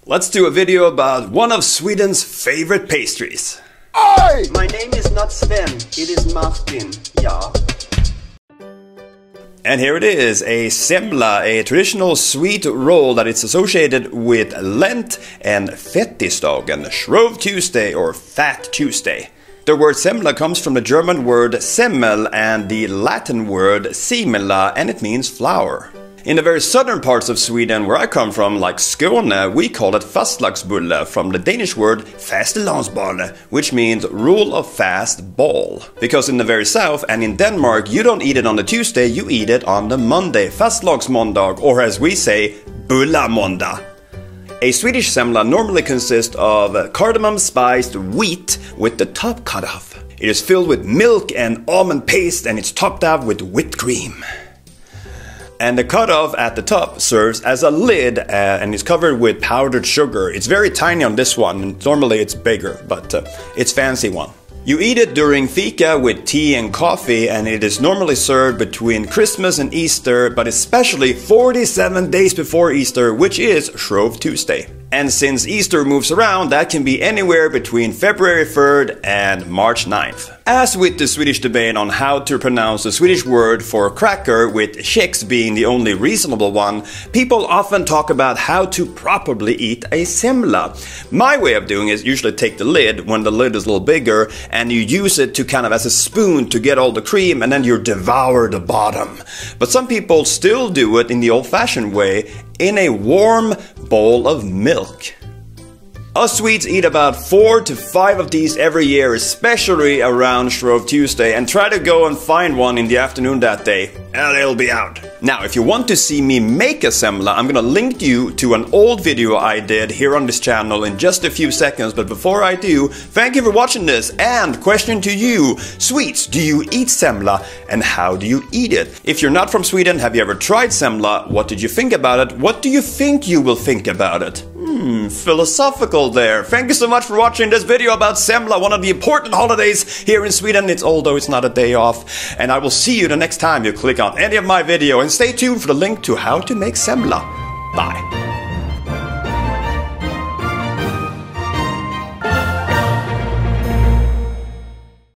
Let's do a video about one of Sweden's favorite pastries. Oi! My name is not Sven, it is Martin, ja. And here it is, a Semla, a traditional sweet roll that is associated with Lent and Fettisdagen, Shrove Tuesday or Fat Tuesday. The word Semla comes from the German word Semmel and the Latin word Semla, and it means flour. In the very southern parts of Sweden where I come from, like Skåne, we call it fastlagsbulle, from the Danish word fastlagsbulle, which means rule of fast ball. Because in the very south and in Denmark, you don't eat it on the Tuesday, you eat it on the Monday, fastlagsmåndag, or as we say, bullamåndag. A Swedish semla normally consists of cardamom-spiced wheat with the top cut off. It is filled with milk and almond paste, and it's topped up with whipped cream. And the cutoff at the top serves as a lid and is covered with powdered sugar. It's very tiny on this one, and normally it's bigger, but it's fancy one. You eat it during fika with tea and coffee, and it is normally served between Christmas and Easter, but especially 47 days before Easter, which is Shrove Tuesday. And since Easter moves around, that can be anywhere between February 3rd and March 9th. As with the Swedish debate on how to pronounce the Swedish word for cracker, with kex being the only reasonable one, people often talk about how to properly eat a semla. My way of doing it is usually take the lid when the lid is a little bigger, and you use it to kind of as a spoon to get all the cream, and then you devour the bottom. But some people still do it in the old-fashioned way, in a warm bowl of milk. Us Swedes eat about 4 to 5 of these every year, especially around Shrove Tuesday, and try to go and find one in the afternoon that day, and it'll be out. Now, if you want to see me make a semla, I'm gonna link you to an old video I did here on this channel in just a few seconds, but before I do, thank you for watching this, and question to you, Swedes, do you eat semla, and how do you eat it? If you're not from Sweden, have you ever tried semla? What did you think about it? What do you think you will think about it? Philosophical there. Thank you so much for watching this video about Semla, one of the important holidays here in Sweden. Although it's not a day off. And I will see you the next time you click on any of my video, and stay tuned for the link to how to make Semla. Bye.